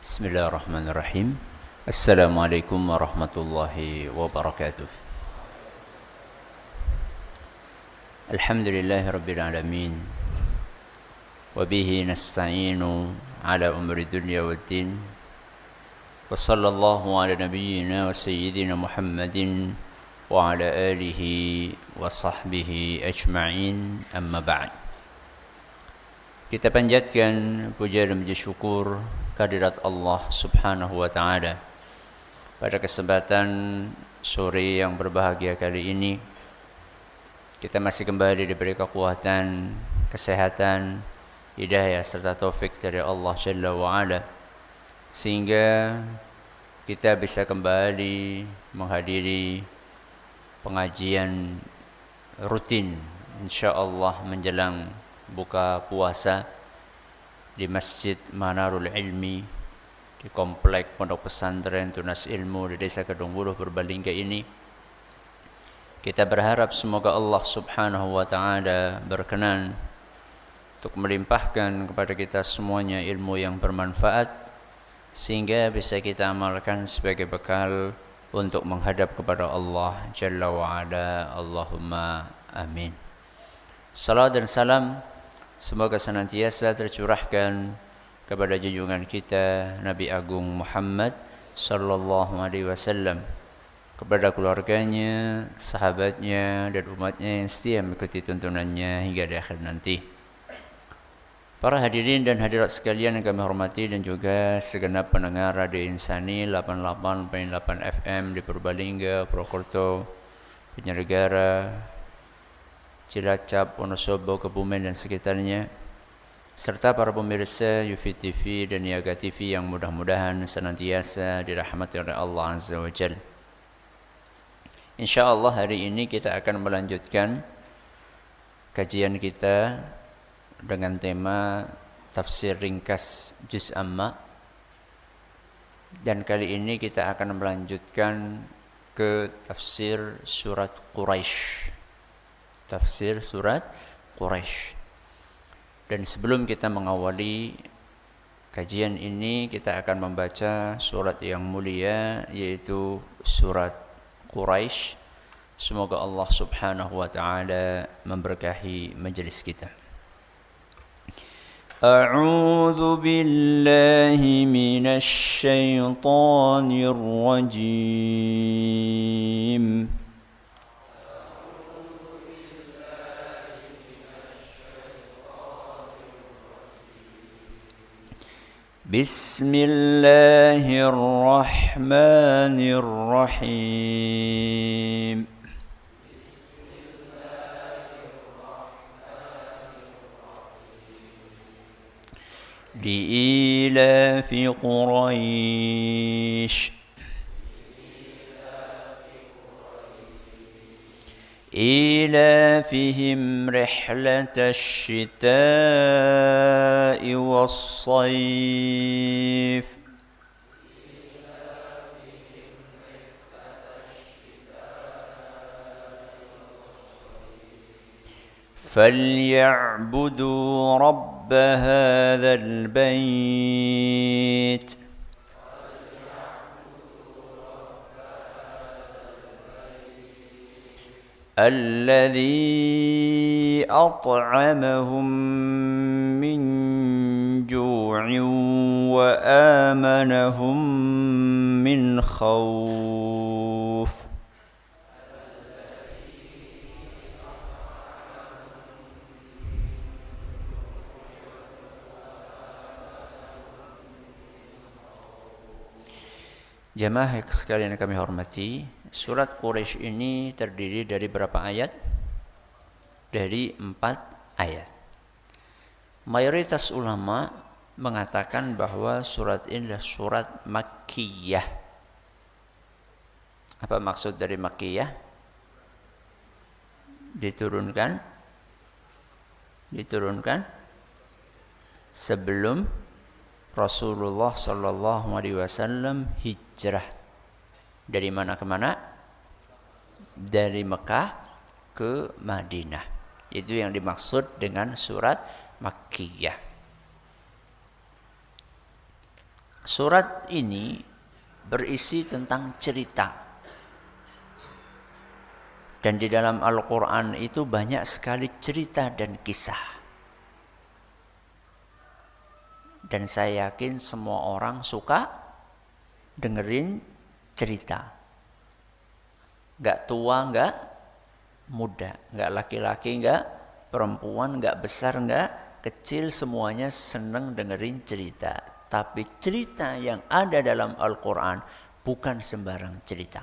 Bismillahirrahmanirrahim. Assalamualaikum warahmatullahi wabarakatuh. Alhamdulillahi rabbil alamin. Wabihi nasta'inu ala umri dunya waddin. Wa sallallahu ala nabiyyina wa sayyidina Muhammadin wa ala alihi wa sahbihi ajma'in, amma ba'd. Kita panjatkan puja dan puji syukur kehadirat Allah Subhanahu wa taala. Pada kesempatan sore yang berbahagia kali ini, kita masih kembali diberi kekuatan, kesehatan, hidayah serta taufik dari Allah Jalla wa Ala, sehingga kita bisa kembali menghadiri pengajian rutin insyaallah menjelang buka puasa di Masjid Manarul Ilmi di komplek Pondok Pesantren Tunas Ilmu di Desa Kedung Buruh Purbalingga ini. Kita berharap semoga Allah Subhanahu wa taala berkenan untuk melimpahkan kepada kita semuanya ilmu yang bermanfaat, sehingga bisa kita amalkan sebagai bekal untuk menghadap kepada Allah Jalla wa Ala. Allahumma amin. Salam dan salam semoga senantiasa tercurahkan kepada junjungan kita Nabi Agung Muhammad sallallahu alaihi wasallam, kepada keluarganya, sahabatnya, dan umatnya yang setia mengikuti tuntunannya hingga di akhir nanti. Para hadirin dan hadirat sekalian yang kami hormati, dan juga segenap pendengar Radio Insani 88.8 FM di Purbalingga, Purwokerto, Banjarnegara, Cilacap, Wonosobo, Kebumen dan sekitarnya, serta para pemirsa UFI TV dan Niaga TV yang mudah-mudahan senantiasa dirahmati oleh Allah Azza wa Jalla. InsyaAllah hari ini kita akan melanjutkan kajian kita dengan tema tafsir ringkas Juz Amma, dan kali ini kita akan melanjutkan ke tafsir surat Quraisy. Tafsir surat Quraisy. Dan sebelum kita mengawali kajian ini, kita akan membaca surat yang mulia, yaitu surat Quraisy. Semoga Allah Subhanahu wa taala memberkahi majelis kita. A'udzu billahi minasy syaithanir rajim. Bismillahirrahmanirrahim. Li'ilafi Quraisy إيلافهم رحلة الشتاء والصيف فليعبدوا رب هذا البيت الذي أطعمهم من جوع وآمنهم من خوف. Jamaah sekalian yang kami hormati, surat Quraisy ini terdiri dari berapa ayat? Dari 4 ayat. Mayoritas ulama mengatakan bahwa surat ini adalah surat Makkiyah. Apa maksud dari Makkiyah? Diturunkan sebelum Rasulullah sallallahu alaihi wasallam hijrah. Dari mana ke mana? Dari Mekah ke Madinah. Itu yang dimaksud dengan surat Makkiyah. Surat ini berisi tentang cerita. Dan di dalam Al-Quran itu banyak sekali cerita dan kisah. Dan saya yakin semua orang suka dengerin cerita. Gak tua, gak muda, gak laki-laki, gak perempuan, gak besar, gak kecil, semuanya senang dengerin cerita. Tapi cerita yang ada dalam Al-Quran bukan sembarang cerita.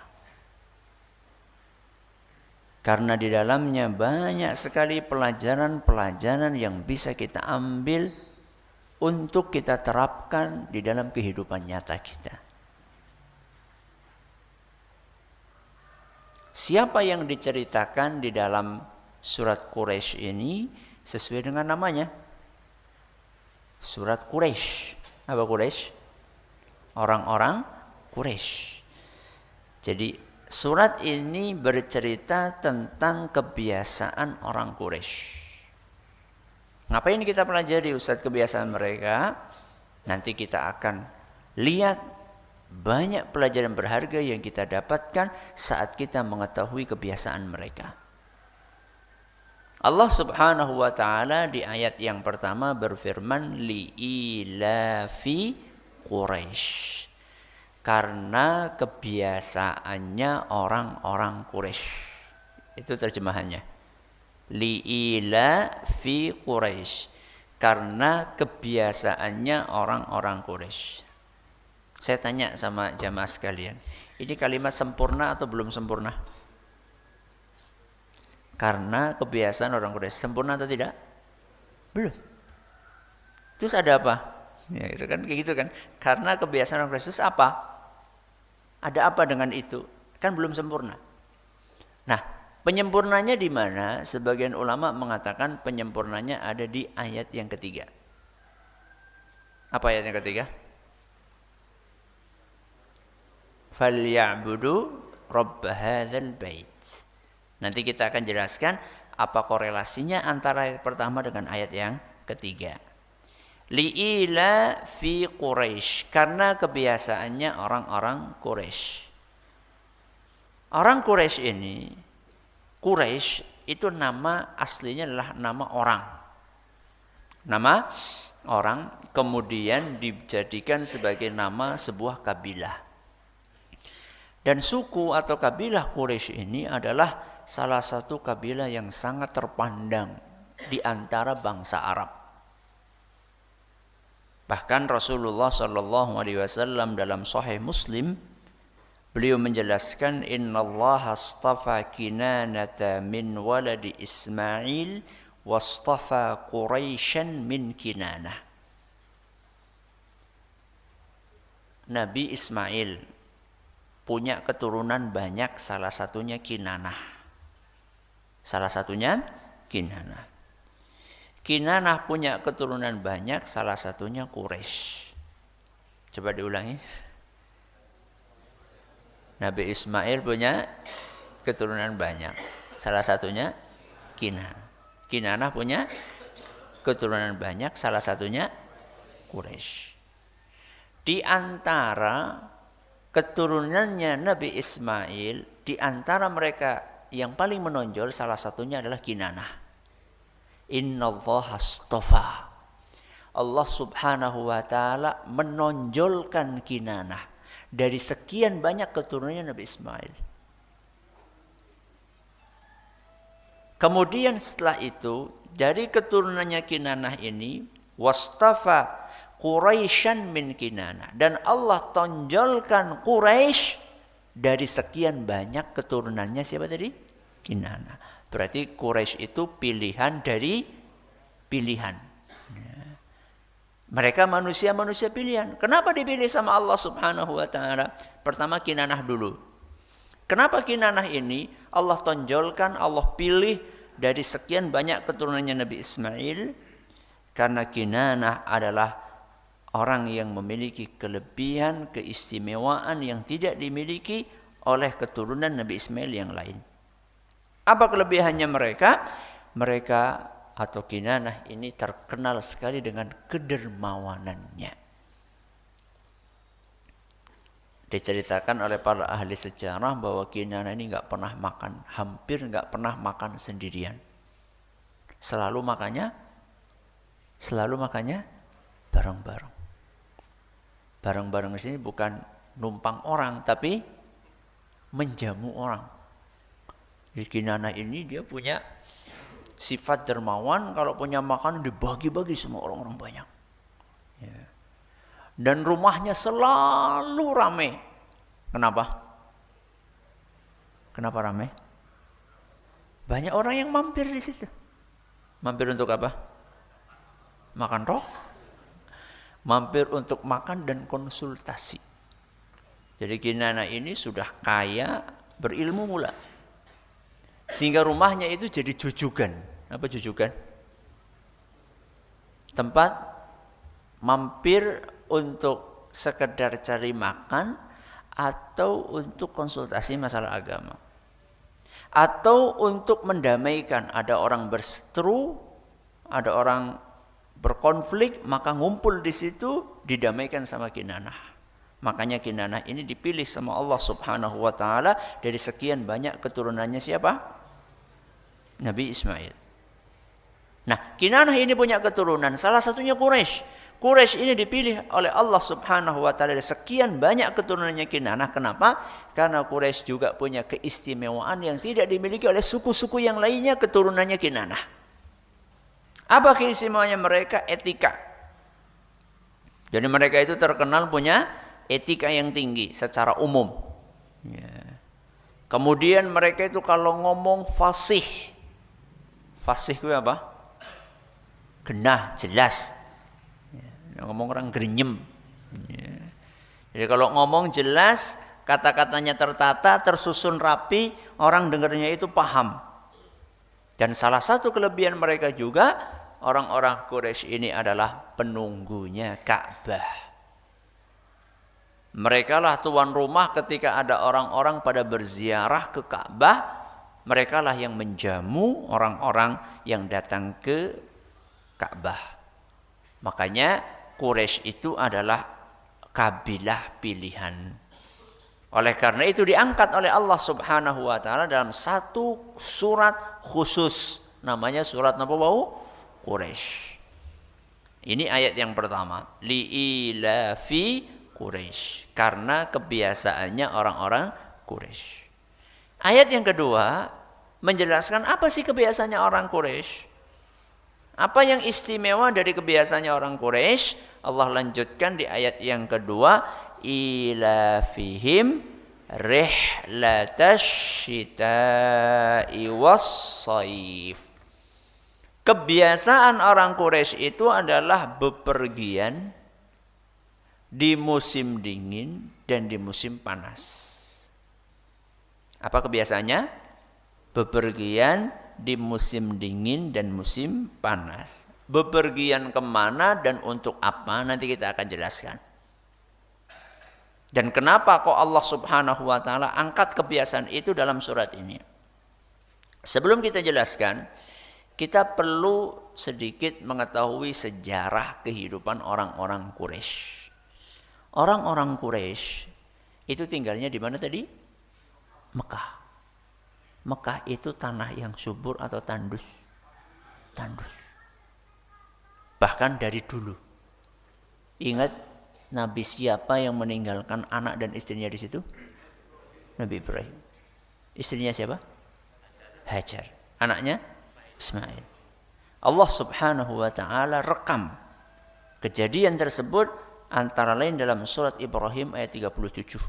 Karena di dalamnya banyak sekali pelajaran-pelajaran yang bisa kita ambil untuk kita terapkan di dalam kehidupan nyata kita. Siapa yang diceritakan di dalam surat Quraisy ini sesuai dengan namanya? Surat Quraisy. Apa Quraisy? Orang-orang Quraisy. Jadi surat ini bercerita tentang kebiasaan orang Quraisy. Ngapain kita pelajari Ustaz kebiasaan mereka? Nanti kita akan lihat banyak pelajaran berharga yang kita dapatkan saat kita mengetahui kebiasaan mereka. Allah Subhanahu wa taala di ayat yang pertama berfirman li'ilafi Quraisy. Karena kebiasaannya orang-orang Quraisy. Itu terjemahannya. Li'ila fi Quraisy, karena kebiasaannya orang-orang Quraisy. Saya tanya sama jamaah sekalian, ini kalimat sempurna atau belum sempurna? Karena kebiasaan orang Quraisy, sempurna atau tidak? Belum. Terus ada apa? Ya itu kan kayak gitu kan. Karena kebiasaan orang Quraisy itu apa? Ada apa dengan itu? Kan belum sempurna. Nah, penyempurnanya di mana? Sebagian ulama mengatakan penyempurnanya ada di ayat yang ketiga. Apa ayat yang ketiga? فَلْيَعْبُدُوا رَبَّ هَذَا الْبَيْتِ. Nanti kita akan jelaskan apa korelasinya antara ayat pertama dengan ayat yang ketiga. Li'ila fi Quraisy, karena kebiasaannya orang-orang Quraisy. Orang Quraisy ini, Quraisy itu nama aslinya adalah nama orang. Nama orang kemudian dijadikan sebagai nama sebuah kabilah. Dan suku atau kabilah Quraisy ini adalah salah satu kabilah yang sangat terpandang di antara bangsa Arab. Bahkan Rasulullah SAW dalam Sahih Muslim beliau menjelaskan innallaha astafa Kinanata min waladi Ismail wastafa Quraisyan min Kinanah. Nabi Ismail punya keturunan banyak, salah satunya Kinanah. Salah satunya Kinanah. Kinanah punya keturunan banyak, salah satunya Quraisy. Coba diulangi. Nabi Ismail punya keturunan banyak. Salah satunya Kinanah. Kinanah punya keturunan banyak, salah satunya Quraisy. Di antara keturunannya Nabi Ismail, di antara mereka yang paling menonjol salah satunya adalah Kinanah. Innallaha astafa. Allah Subhanahu wa taala menonjolkan Kinanah dari sekian banyak keturunannya Nabi Ismail. Kemudian setelah itu dari keturunannya Kinanah ini wastafa Quraisyan min Kinanah, dan Allah tonjolkan Quraisy dari sekian banyak keturunannya siapa tadi? Kinanah. Berarti Quraisy itu pilihan dari pilihan. Mereka manusia-manusia pilihan. Kenapa dipilih sama Allah Subhanahu wa taala? Pertama Kinanah dulu. Kenapa Kinanah ini Allah tonjolkan, Allah pilih dari sekian banyak keturunannya Nabi Ismail? Karena Kinanah adalah orang yang memiliki kelebihan, keistimewaan yang tidak dimiliki oleh keturunan Nabi Ismail yang lain. Apa kelebihannya mereka? mereka atau Kinanah ini terkenal sekali dengan kedermawanannya. Diceritakan oleh para ahli sejarah bahwa Kinanah ini hampir nggak pernah makan sendirian. Selalu makannya bareng-bareng. Bareng-bareng di sini bukan numpang orang, tapi menjamu orang. Di Kinanah ini dia punya sifat dermawan, kalau punya makanan dibagi-bagi sama orang-orang banyak. Ya. Dan rumahnya selalu ramai. Kenapa? Kenapa ramai? Banyak orang yang mampir di situ. Mampir untuk apa? Makan roh. Mampir untuk makan dan konsultasi. Jadi Kinanah ini sudah kaya, berilmu mula. Sehingga rumahnya itu jadi jujugan. Apa jujugan? Tempat mampir untuk sekedar cari makan atau untuk konsultasi masalah agama. Atau untuk mendamaikan, ada orang berseteru, ada orang berkonflik, maka ngumpul di situ didamaikan sama Kinanah. Makanya Kinanah ini dipilih sama Allah Subhanahu wa taala dari sekian banyak keturunannya siapa? Nabi Ismail. Nah, Kinanah ini punya keturunan, salah satunya Quraisy. Quraisy ini dipilih oleh Allah Subhanahu wa taala dari sekian banyak keturunannya Kinanah. Kenapa? Karena Quraisy juga punya keistimewaan yang tidak dimiliki oleh suku-suku yang lainnya keturunannya Kinanah. Apa keistimewaannya mereka? Etika. Jadi mereka itu terkenal punya etika yang tinggi secara umum. Ya. Kemudian mereka itu kalau ngomong fasih. Fasih itu apa? Genah, jelas. Ngomong orang grenyem. Ya. Jadi kalau ngomong jelas, kata-katanya tertata, tersusun rapi, orang dengarnya itu paham. Dan salah satu kelebihan mereka juga, orang-orang Quraisy ini adalah penunggunya Ka'bah. Mereka lah tuan rumah ketika ada orang-orang pada berziarah ke Ka'bah. Mereka lah yang menjamu orang-orang yang datang ke Ka'bah. Makanya Quraisy itu adalah kabilah pilihan. Oleh karena itu diangkat oleh Allah Subhanahu wa taala dalam satu surat khusus, namanya surat apa bau? Quraisy. Ini ayat yang pertama, li'ilafi Quraisy, karena kebiasaannya orang-orang Quraisy. Ayat yang kedua menjelaskan apa sih kebiasaannya orang Quraisy? Apa yang istimewa dari kebiasaannya orang Quraisy? Allah lanjutkan di ayat yang kedua, ilafihim rihlatash syita'i was-shaif. Kebiasaan orang Quraisy itu adalah bepergian di musim dingin dan di musim panas. Apa kebiasaannya? Bepergian di musim dingin dan musim panas. Bepergian kemana dan untuk apa nanti kita akan jelaskan. Dan kenapa kok Allah Subhanahu wa taala angkat kebiasaan itu dalam surat ini? Sebelum kita jelaskan, kita perlu sedikit mengetahui sejarah kehidupan orang-orang Quraisy. Orang-orang Quraisy itu tinggalnya di mana tadi? Mekah. Mekah itu tanah yang subur atau tandus? Tandus. Bahkan dari dulu. Ingat Nabi siapa yang meninggalkan anak dan istrinya di situ? Nabi Ibrahim. Istrinya siapa? Hajar. Anaknya Ismail. Allah Subhanahu wa taala rekam kejadian tersebut antara lain dalam surat Ibrahim ayat 37.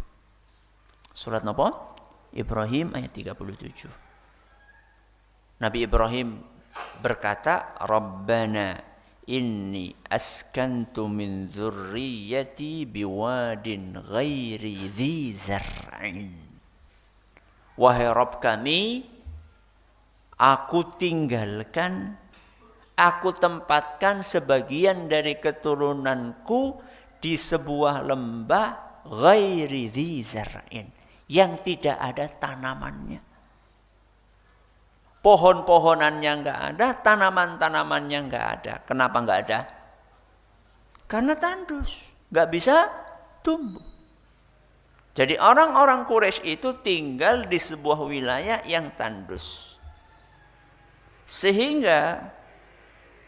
Surat apa? Ibrahim ayat 37. Nabi Ibrahim berkata, Rabbana inni askantu min dzurriyyati biwadin ghairi dzi zar'in. Wahai Rabb kami, aku tempatkan sebagian dari keturunanku di sebuah lembah ghairi dzi zar'in, yang tidak ada tanamannya. pohon-pohonannya nggak ada, tanaman-tanamannya nggak ada. Kenapa nggak ada? Karena tandus, nggak bisa tumbuh. Jadi orang-orang Quraisy itu tinggal di sebuah wilayah yang tandus. Sehingga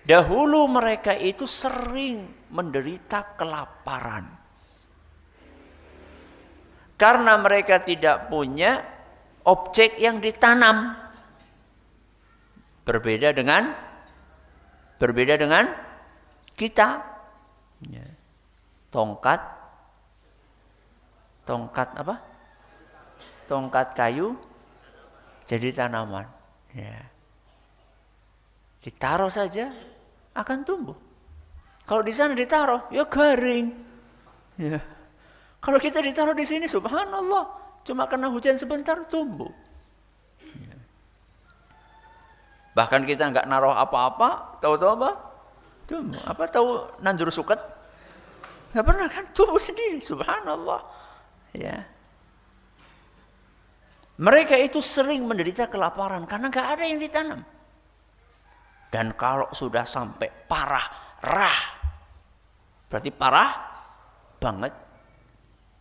dahulu mereka itu sering menderita kelaparan. Karena mereka tidak punya objek yang ditanam. Berbeda dengan kita. Ya. Tongkat apa? Tongkat kayu jadi tanaman. Ya. Ditaruh saja akan tumbuh. Kalau di sana ditaruh, ya garing. Ya. Kalau kita ditaruh di sini, subhanallah, cuma kena hujan sebentar tumbuh. Ya. Bahkan kita nggak naruh apa-apa, tahu-tahu apa? Tumbuh. Apa tahu nandur suket? Nggak pernah kan, tumbuh sendiri, subhanallah. Ya. Mereka itu sering menderita kelaparan karena nggak ada yang ditanam. Dan kalau sudah sampai parah, berarti parah banget.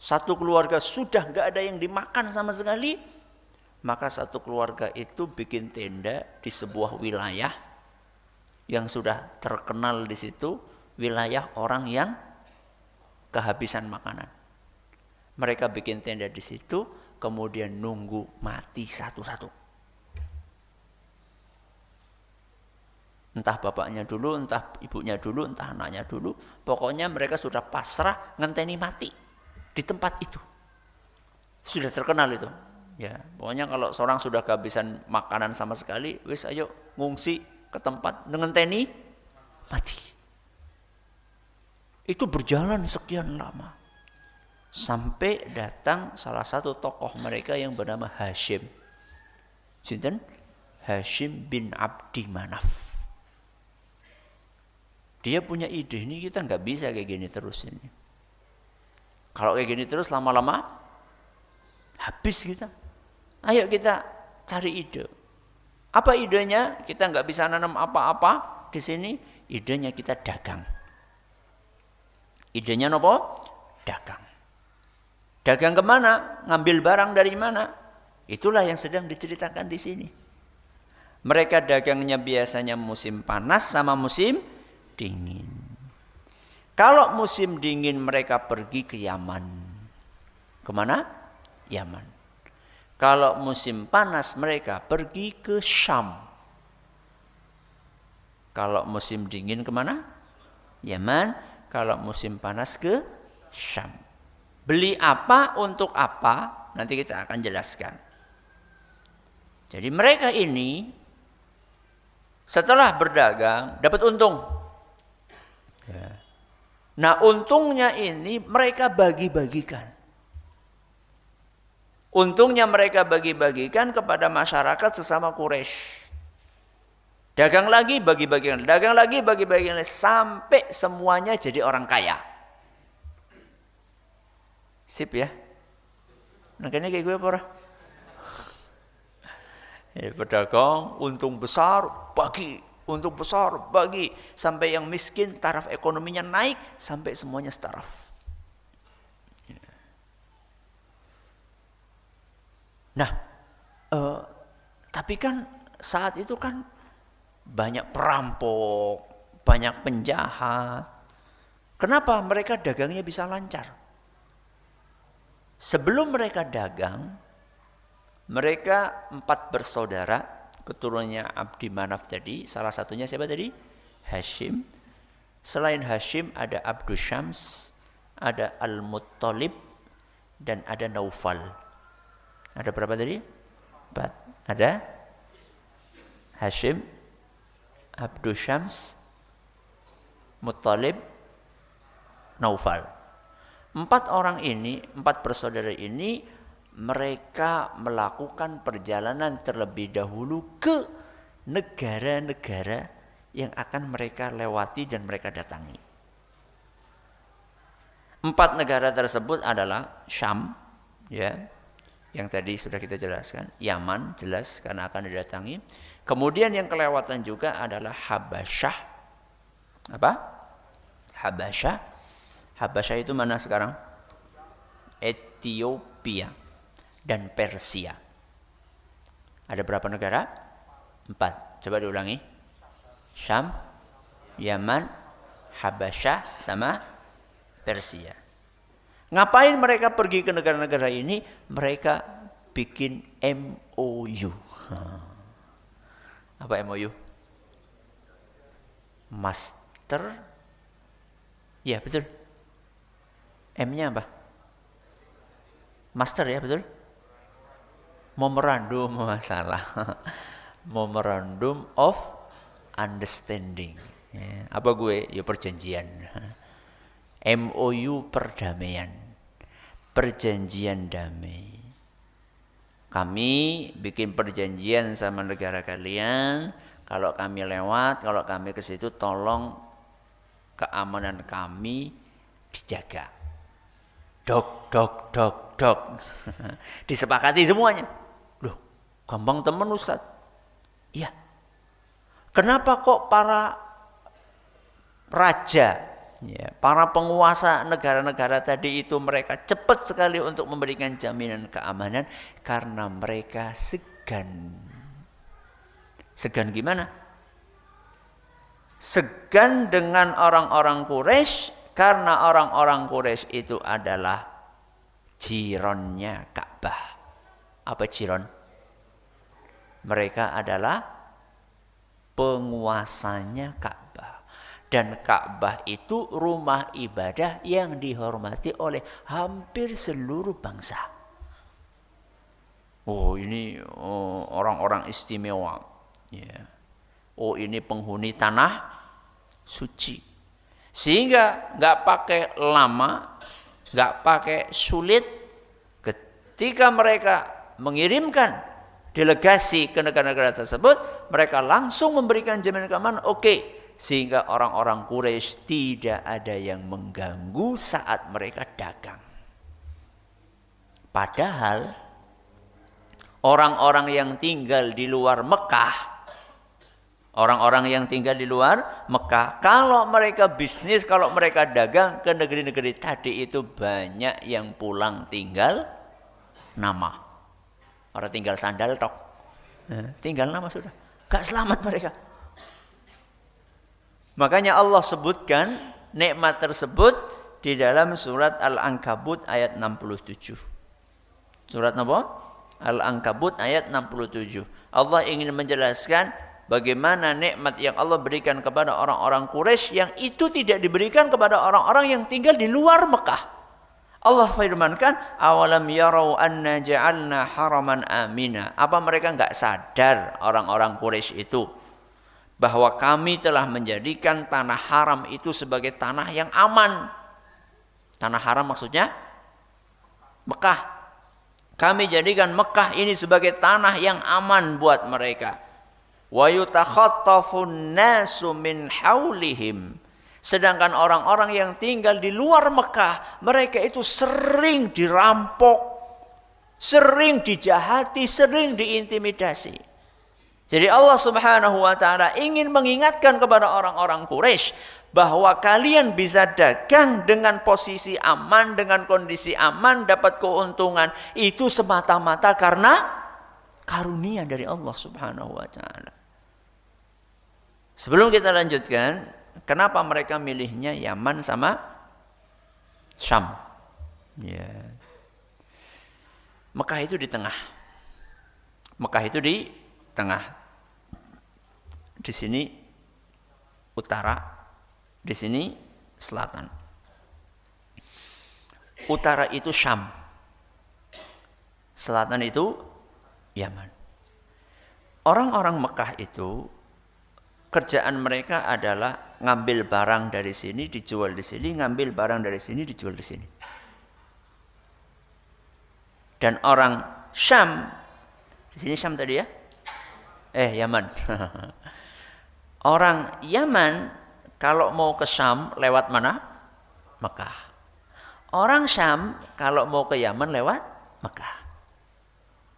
Satu keluarga sudah nggak ada yang dimakan sama sekali, maka satu keluarga itu bikin tenda di sebuah wilayah yang sudah terkenal di situ, wilayah orang yang kehabisan makanan. Mereka bikin tenda di situ, kemudian nunggu mati satu-satu. Entah bapaknya dulu, entah ibunya dulu, entah anaknya dulu. Pokoknya mereka sudah pasrah ngenteni mati di tempat itu. Sudah terkenal itu. Ya, pokoknya kalau seorang sudah kehabisan makanan sama sekali, wis ayo ngungsi ke tempat ngenteni mati. Itu berjalan sekian lama. Sampai datang salah satu tokoh mereka yang bernama Hashim. Sinten? Hashim bin Abdi Manaf. Dia punya ide, ini kita nggak bisa kayak gini terus ini. Kalau kayak gini terus lama-lama habis kita. Ayo kita cari ide. Apa idenya? Kita nggak bisa nanam apa-apa di sini. Idenya kita dagang. Idenya apa? Dagang. Dagang kemana? Ngambil barang dari mana? Itulah yang sedang diceritakan di sini. Mereka dagangnya biasanya musim panas sama musim dingin. Kalau musim dingin mereka pergi ke Yaman. Kemana? Yaman. Kalau musim panas mereka pergi ke Syam. Kalau musim dingin kemana? Yaman. Kalau musim panas ke Syam. Beli apa untuk apa? Nanti kita akan jelaskan. Jadi mereka ini setelah berdagang dapat untung. Ya. Nah untungnya ini mereka bagi-bagikan. Untungnya mereka bagi-bagikan kepada masyarakat sesama Quraisy. Dagang lagi bagi-bagikan, dagang lagi bagi-bagikan sampai semuanya jadi orang kaya. Sip ya. Makanya kayak gue apa? Ya, pedagang untung besar bagi, untung besar bagi, sampai yang miskin taraf ekonominya naik sampai semuanya setaraf. Nah, tapi kan saat itu kan banyak perampok, banyak penjahat. Kenapa mereka dagangnya bisa lancar? Sebelum mereka dagang, mereka 4 bersaudara, keturunannya Abdi Manaf tadi, salah satunya siapa tadi? Hashim. Selain Hashim ada Abdus Syams, ada Al-Muttalib, dan ada Naufal. Ada berapa tadi? 4. Ada Hashim, Abdus Syams, Muttalib, Naufal. 4 orang ini, 4 bersaudara ini, mereka melakukan perjalanan terlebih dahulu ke negara-negara yang akan mereka lewati dan mereka datangi. 4 negara tersebut adalah Syam, ya, yang tadi sudah kita jelaskan. Yaman jelas karena akan didatangi. Kemudian yang kelewatan juga adalah Habasyah. Apa? Habasyah. Habasyah itu mana sekarang? Ethiopia dan Persia. Ada berapa negara? 4. Coba diulangi. Syam, Yaman, Habasyah, sama Persia. Ngapain mereka pergi ke negara-negara ini? Mereka bikin MOU. Apa MOU? Master. Ya, betul. M-nya apa? Master ya, betul? Memorandum, masalah. Memorandum of Understanding. Ya, apa gue? Ya perjanjian. MOU perdamaian. Perjanjian damai. Kami bikin perjanjian sama negara kalian, kalau kami lewat, kalau kami ke situ tolong keamanan kami dijaga. Dok. Disepakati semuanya. Loh, gampang temen Ustaz. Iya. Kenapa kok para raja, ya, para penguasa negara-negara tadi itu mereka cepat sekali untuk memberikan jaminan keamanan? Karena mereka segan. Segan gimana? Segan dengan orang-orang Quraisy, karena orang-orang Quraisy itu adalah jironnya Ka'bah. Apa jiron? Mereka adalah penguasanya Ka'bah. Dan Ka'bah itu rumah ibadah yang dihormati oleh hampir seluruh bangsa. Oh, ini orang-orang istimewa. Ya. Oh, ini penghuni tanah suci. Sehingga nggak pakai lama, nggak pakai sulit, ketika mereka mengirimkan delegasi ke negara-negara tersebut, mereka langsung memberikan jaminan keamanan. Oke. Sehingga orang-orang Quraisy tidak ada yang mengganggu saat mereka dagang. Padahal orang-orang yang tinggal di luar Mekah, kalau mereka bisnis, kalau mereka dagang ke negeri-negeri tadi itu banyak yang pulang tinggal nama. Orang tinggal sandal tok. Tinggal nama sudah. Gak selamat mereka. Makanya Allah sebutkan nikmat tersebut di dalam surat Al-Ankabut ayat 67. Surat apa? Al-Ankabut ayat 67. Allah ingin menjelaskan bagaimana nikmat yang Allah berikan kepada orang-orang Quraisy yang itu tidak diberikan kepada orang-orang yang tinggal di luar Mekah. Allah firmankan, awalam yarau anna ja'alna haraman amina. Apa mereka enggak sadar orang-orang Quraisy itu bahwa kami telah menjadikan tanah haram itu sebagai tanah yang aman. Tanah haram maksudnya Mekah. Kami jadikan Mekah ini sebagai tanah yang aman buat mereka. Wa yutakhattafun nasu min haulihim. Sedangkan orang-orang yang tinggal di luar Mekah, mereka itu sering dirampok, sering dijahati, sering diintimidasi. Jadi Allah Subhanahu wa taala ingin mengingatkan kepada orang-orang Quraisy bahwa kalian bisa dagang dengan posisi aman, dengan kondisi aman, dapat keuntungan itu semata-mata karena karunia dari Allah Subhanahu wa taala. Sebelum kita lanjutkan, kenapa mereka milihnya Yaman sama Syam? Ya. Mekah itu di tengah. Mekah itu di tengah. Di sini utara, di sini selatan. Utara itu Syam. Selatan itu Yaman. Orang-orang Mekah itu kerjaan mereka adalah ngambil barang dari sini dijual di sini, ngambil barang dari sini dijual di sini. Dan orang Syam, di sini Syam tadi ya? Yaman. Orang Yaman kalau mau ke Syam lewat mana? Mekah. Orang Syam kalau mau ke Yaman lewat Mekah.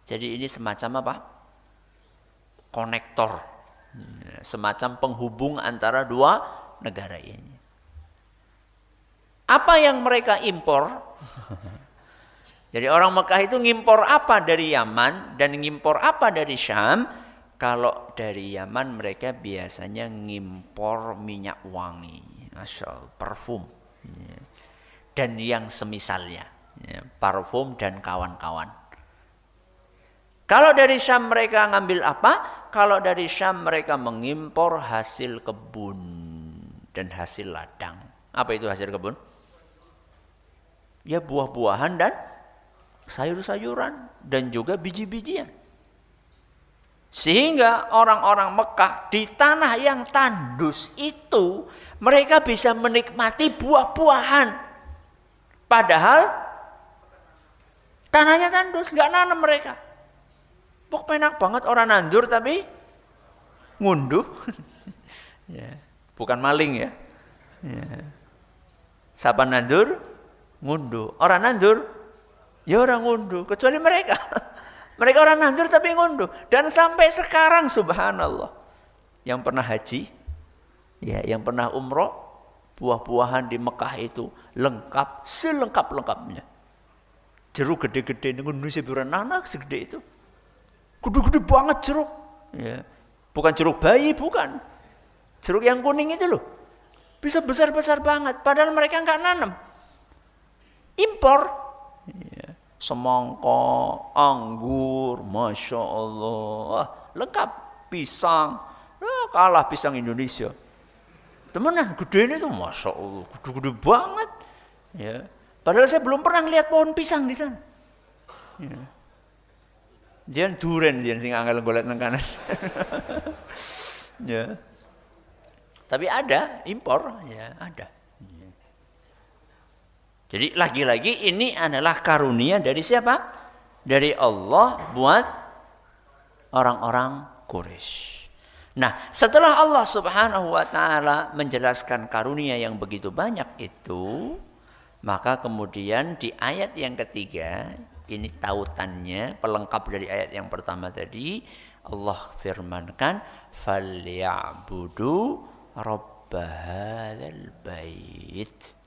Jadi ini semacam apa? konektor, semacam penghubung antara dua negara ini. Apa yang mereka impor? Jadi orang Mekah itu ngimpor apa dari Yaman dan ngimpor apa dari Syam? Kalau dari Yaman mereka biasanya ngimpor minyak wangi, Masya Allah, parfum, dan yang semisalnya, parfum dan kawan-kawan. Kalau dari Syam mereka ngambil apa? Kalau dari Syam mereka mengimpor hasil kebun dan hasil ladang. Apa itu hasil kebun? Ya buah-buahan dan sayur-sayuran dan juga biji-bijian. Sehingga orang-orang Mekah di tanah yang tandus itu mereka bisa menikmati buah-buahan. Padahal tanahnya tandus, nggak nanam mereka. Pokoknya enak banget orang nandur tapi ngunduh. Ya, bukan maling ya. Siapa nandur? Ngunduh. Orang nandur? Ya orang ngunduh. Kecuali mereka. Mereka orang nandur tapi ngunduh. Dan sampai sekarang subhanallah. Yang pernah haji, ya, yang pernah umroh, buah-buahan di Mekah itu lengkap, selengkap-lengkapnya. Jeruk gede-gede, ngunduh seburan anak segede itu. Gede-gede banget jeruk. Ya. Bukan jeruk bayi, bukan. Jeruk yang kuning itu loh. Bisa besar-besar banget. Padahal mereka nggak nanam. Impor. Ya. Semangka, anggur, Masya Allah. Lengkap. Pisang. Kalah pisang Indonesia. Temenan, gede ini tuh Masya Allah. Gede-gede banget. Ya. Padahal saya belum pernah lihat pohon pisang di sana. Ya. Jangan duren, jangan sing angel golek nang kanan. Ya. Tapi ada impor, ya ada. Ya. Jadi lagi-lagi ini adalah karunia dari siapa? Dari Allah buat orang-orang Quraisy. Nah, setelah Allah Subhanahu wa taala menjelaskan karunia yang begitu banyak itu, maka kemudian di ayat yang ketiga, ini tautannya, pelengkap dari ayat yang pertama tadi, Allah firmankan, "Falyabudu rabb hadzal bait."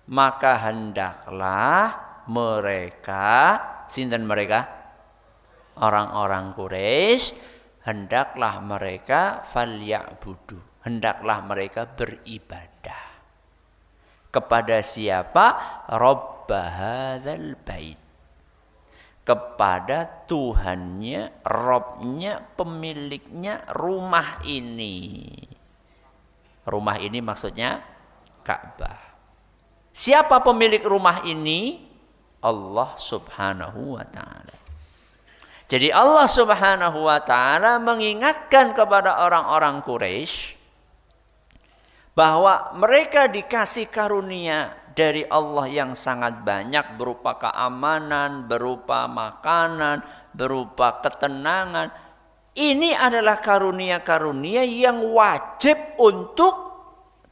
Maka hendaklah mereka, sinten mereka? Orang-orang Quraisy, hendaklah mereka falyabudu, hendaklah mereka beribadah. Kepada siapa? Rabb hadzal bait. Kepada Tuhannya, Robnya, pemiliknya rumah ini. Rumah ini maksudnya Ka'bah. Siapa pemilik rumah ini? Allah Subhanahu wa ta'ala. Jadi Allah Subhanahu wa ta'ala mengingatkan kepada orang-orang Quraisy bahwa mereka dikasih karunia dari Allah yang sangat banyak, berupa keamanan, berupa makanan, berupa ketenangan. Ini adalah karunia-karunia yang wajib untuk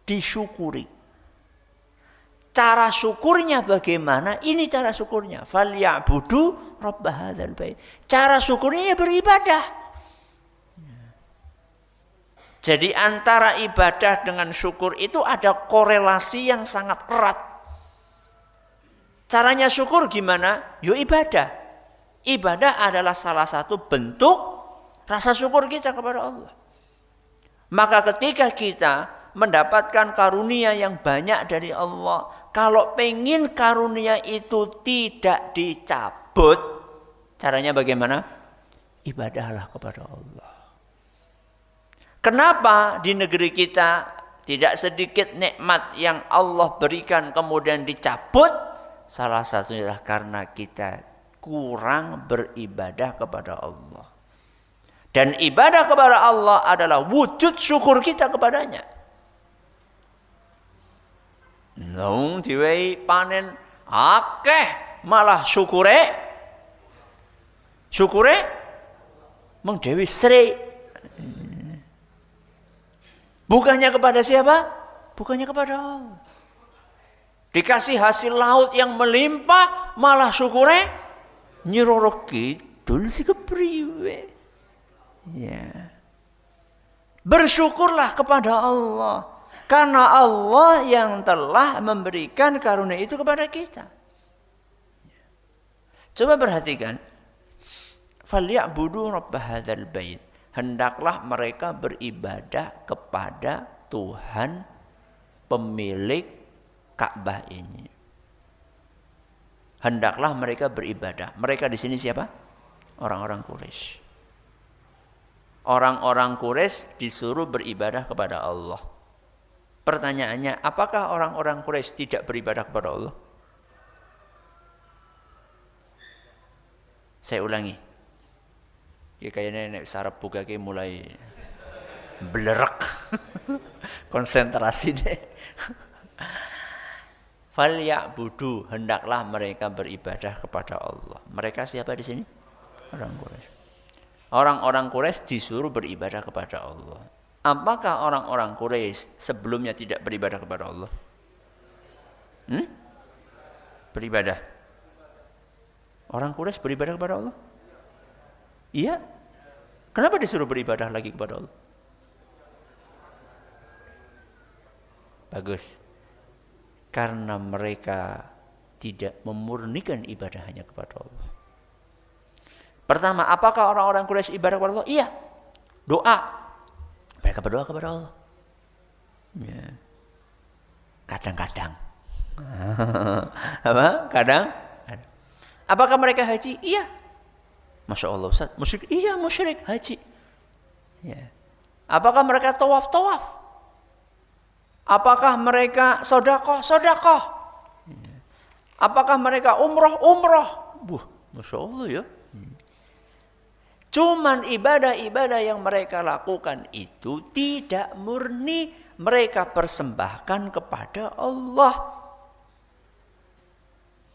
disyukuri. Cara syukurnya bagaimana? Ini cara syukurnya. Falyabudu rabb hadzal bait. Cara syukurnya ya beribadah. Jadi antara ibadah dengan syukur itu ada korelasi yang sangat erat. Caranya syukur gimana? Yo ibadah. Ibadah adalah salah satu bentuk rasa syukur kita kepada Allah. Maka ketika kita mendapatkan karunia yang banyak dari Allah, kalau pengen karunia itu tidak dicabut, caranya bagaimana? Ibadahlah kepada Allah. Kenapa di negeri kita tidak sedikit nikmat yang Allah berikan kemudian dicabut? Salah satunya adalah karena kita kurang beribadah kepada Allah. Dan ibadah kepada Allah adalah wujud syukur kita kepadanya. Nung diwehi panen akeh malah syukure mung Dewi Sri. Bukannya kepada siapa? Bukannya kepada Allah. Dikasih hasil laut yang melimpah malah syukure Nyi Roro Kidul si kepriwe. Ya. Bersyukurlah kepada Allah. Karena Allah yang telah memberikan karunia itu kepada kita. Coba perhatikan. Falya'budu rabb hadzal bait. Hendaklah mereka beribadah kepada Tuhan pemilik Ka'bah ini. Hendaklah mereka beribadah. Mereka di sini siapa? Orang-orang Quraisy. Orang-orang Quraisy disuruh beribadah kepada Allah. Pertanyaannya, apakah orang-orang Quraisy tidak beribadah kepada Allah? Saya ulangi. Ya kayaknya nek sarep buka ki mulai belerak. Konsentrasi deh. Falya'budu, hendaklah mereka beribadah kepada Allah. Mereka siapa di sini? Orang Quraisy. Orang-orang Quraisy disuruh beribadah kepada Allah. Apakah orang-orang Quraisy sebelumnya tidak beribadah kepada Allah? Beribadah. Orang Quraisy beribadah kepada Allah? Iya. Kenapa disuruh beribadah lagi kepada Allah? Bagus. Karena mereka tidak memurnikan ibadah hanya kepada Allah. Pertama, apakah orang-orang Quraisy ibadah kepada Allah? Iya. Doa. Mereka berdoa kepada Allah. Ya. Kadang-kadang. Apa? Kadang. Apakah mereka haji? Iya. Masya Allah Ustaz, musyrik? Iya, musyrik haji. Ya. Apakah mereka tawaf? Apakah mereka sodakoh? Ya. Apakah mereka umroh? Masya Allah ya. Cuman ibadah-ibadah yang mereka lakukan itu tidak murni, mereka persembahkan kepada Allah.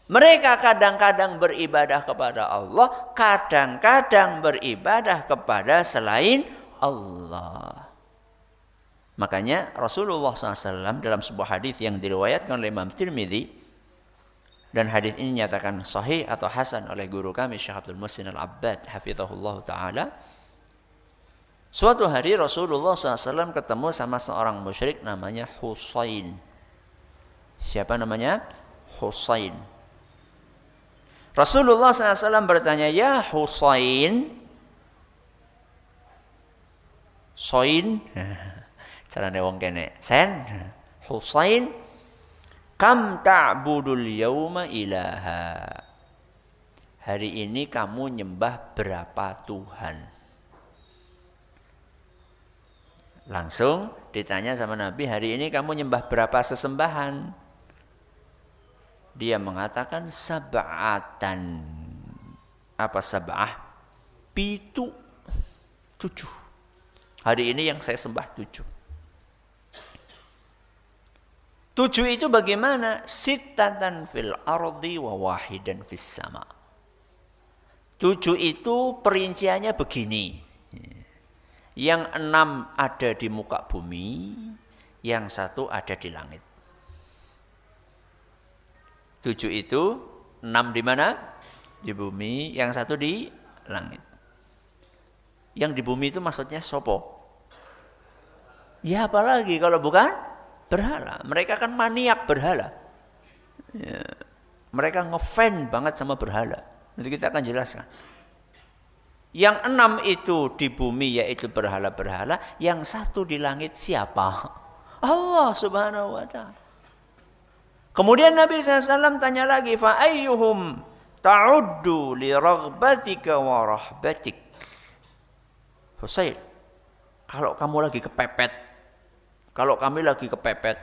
Mereka kadang-kadang beribadah kepada Allah, kadang-kadang beribadah kepada selain Allah. Makanya Rasulullah SAW dalam sebuah hadis yang diriwayatkan oleh Imam Tirmidzi, dan hadis ini nyatakan sahih atau hasan oleh guru kami Syekh Abdul Muhsin Al-Abbad hafizahullah ta'ala. Suatu hari Rasulullah SAW ketemu sama seorang musyrik namanya Husain. Siapa namanya? Husain. Rasulullah SAW bertanya, ya Husain, Soin, cara wong kene, sen, Husain, kam ta'budul yauma ilaha. Hari ini kamu nyembah berapa Tuhan? Langsung ditanya sama Nabi, hari ini kamu nyembah berapa sesembahan? Dia mengatakan sab'atan. Apa sab'ah? 7. Hari ini yang saya sembah 7. 7 itu bagaimana? Sittatan fil ardi wa wahidan fis sama. 7 itu perinciannya begini. Yang 6 ada di muka bumi, yang 1 ada di langit. 7 itu 6 di mana? Di bumi, yang 1 di langit. Yang di bumi itu maksudnya sopo? Ya apalagi kalau bukan berhala. Mereka kan maniak berhala. Ya. Mereka ngefan banget sama berhala. Nanti kita akan jelaskan. Yang 6 itu di bumi yaitu berhala-berhala. Yang 1 di langit siapa? Allah subhanahu wa ta'ala. Kemudian Nabi SAW tanya lagi, fa ayyuhum ta'uddu li raghbatika wa rahbatik. Husain, kalau kamu lagi kepepet,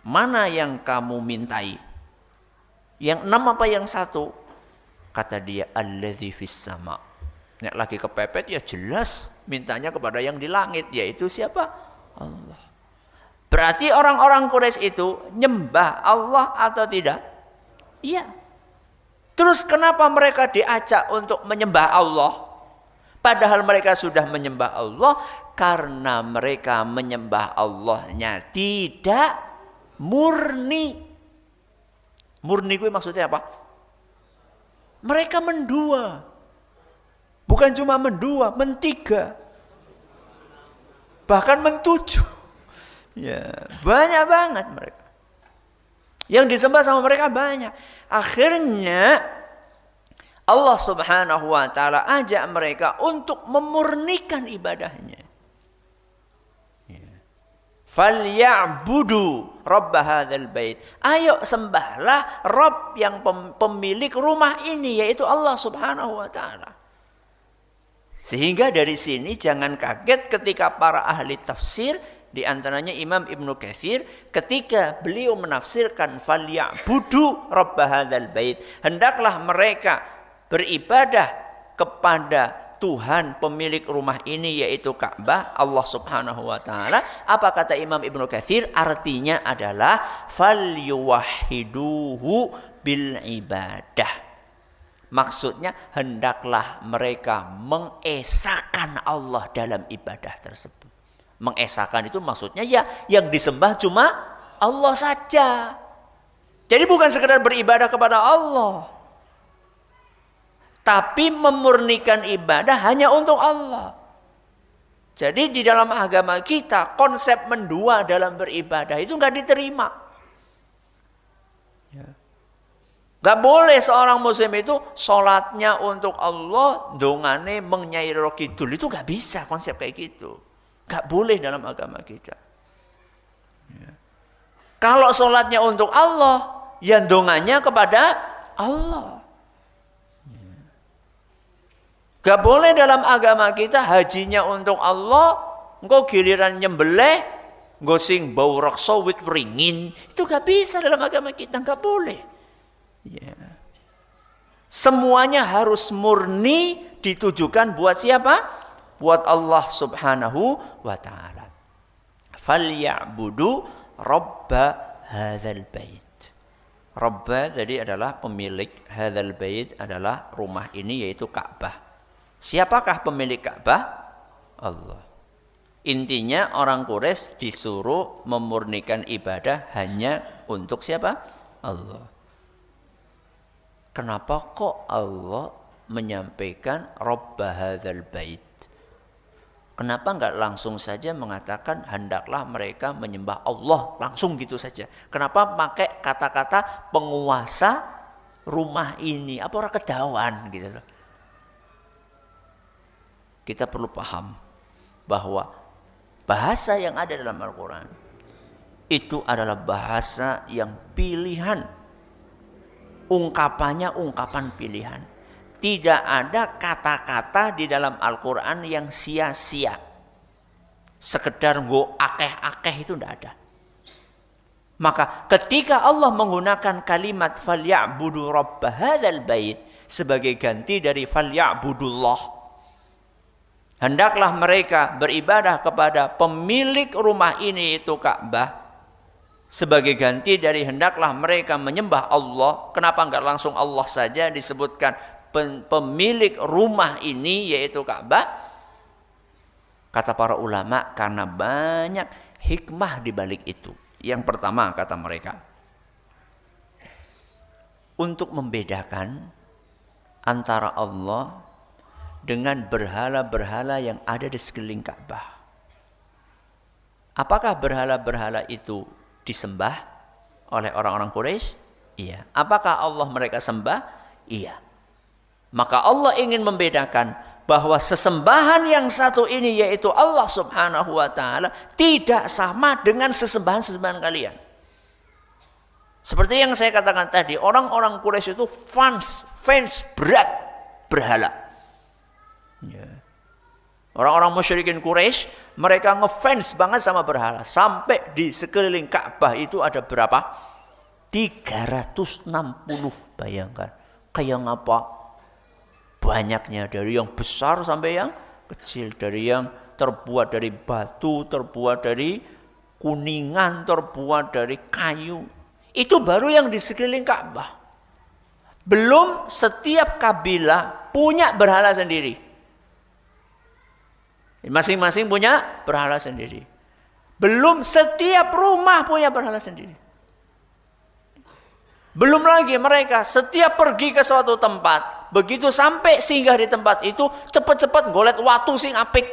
mana yang kamu mintai? Yang 6 apa yang 1? Kata dia, alladzi fis sama. Nek lagi kepepet ya jelas mintanya kepada yang di langit, yaitu siapa? Allah. Berarti orang-orang Quraisy itu nyembah Allah atau tidak? Iya. Terus kenapa mereka diajak untuk menyembah Allah? Padahal mereka sudah menyembah Allah, karena mereka menyembah Allahnya tidak murni. Murni itu maksudnya apa? Mereka mendua. Bukan cuma mendua, mentiga. Bahkan mentujuh. Ya, banyak banget mereka. Yang disembah sama mereka banyak. Akhirnya Allah Subhanahu wa taala ajak mereka untuk memurnikan ibadahnya. Falyabudu rabb hadzal bait. Ayo sembahlah Rabb yang pemilik rumah ini, yaitu Allah Subhanahu wa taala. Sehingga dari sini jangan kaget ketika para ahli tafsir, di antaranya Imam Ibnu Katsir, ketika beliau menafsirkan falyabudu rabb hadzal bait, hendaklah mereka beribadah kepada Tuhan pemilik rumah ini, yaitu Ka'bah, Allah Subhanahu wa taala. Apa kata Imam Ibnu Katsir? Artinya adalah falyuwahhiduhu bil ibadah. Maksudnya hendaklah mereka mengesahkan Allah dalam ibadah tersebut. Mengesahkan itu maksudnya ya yang disembah cuma Allah saja. Jadi bukan sekedar beribadah kepada Allah, tapi memurnikan ibadah hanya untuk Allah. Jadi di dalam agama kita konsep mendua dalam beribadah itu nggak diterima. Nggak boleh seorang muslim itu sholatnya untuk Allah, dongane mengyai rokidul, itu nggak bisa konsep kayak gitu. Nggak boleh dalam agama kita. Kalau sholatnya untuk Allah, ya donganya kepada Allah. Gak boleh dalam agama kita hajinya untuk Allah, engkau giliran nyembelih, engkau sing bau raksa wit ringin. Itu gak bisa dalam agama kita, gak boleh. Ya. Semuanya harus murni ditujukan buat siapa? Buat Allah Subhanahu wa ta'ala. Falyabudu rabba hadzal bait. Rabba tadi adalah pemilik, hadzal bait adalah rumah ini, yaitu Ka'bah. Siapakah pemilik Ka'bah? Allah. Intinya orang Quraisy disuruh memurnikan ibadah hanya untuk siapa? Allah. Kenapa kok Allah menyampaikan Rabb hadzal bait? Kenapa enggak langsung saja mengatakan hendaklah mereka menyembah Allah langsung gitu saja? Kenapa pakai kata-kata penguasa rumah ini? Apa orang kedawan gitu loh? Kita perlu paham bahwa bahasa yang ada dalam Al-Quran itu adalah bahasa yang pilihan. Ungkapannya ungkapan pilihan. Tidak ada kata-kata di dalam Al-Quran yang sia-sia. Sekedar go akeh-akeh itu tidak ada. Maka ketika Allah menggunakan kalimat falyabudu rabb hadzal bait sebagai ganti dari falyabudullah, hendaklah mereka beribadah kepada pemilik rumah ini, itu Ka'bah, sebagai ganti dari hendaklah mereka menyembah Allah. Kenapa enggak langsung Allah saja disebutkan pemilik rumah ini, yaitu Ka'bah? Kata para ulama, karena banyak hikmah di balik itu. Yang pertama kata mereka, untuk membedakan antara Allah dengan berhala-berhala yang ada di sekeliling Ka'bah. Apakah berhala-berhala itu disembah oleh orang-orang Quraisy? Iya. Apakah Allah mereka sembah? Iya. Maka Allah ingin membedakan bahwa sesembahan yang satu ini, yaitu Allah Subhanahu wa ta'ala, tidak sama dengan sesembahan-sesembahan kalian. Seperti yang saya katakan tadi, orang-orang Quraisy itu fans berat berhala. Ya. Orang-orang musyrikin Quraisy, mereka ngefans banget sama berhala. Sampai di sekeliling Ka'bah itu ada berapa? 360, bayangkan. Kayak ngapa? Banyaknya, dari yang besar sampai yang kecil. Dari yang terbuat dari batu, terbuat dari kuningan, terbuat dari kayu. Itu baru yang di sekeliling Ka'bah. Belum setiap kabilah punya berhala sendiri. Masing-masing punya berhala sendiri. Belum setiap rumah punya berhala sendiri. Belum lagi mereka setiap pergi ke suatu tempat, begitu sampai singgah di tempat itu, cepat-cepat golet watu sing apik.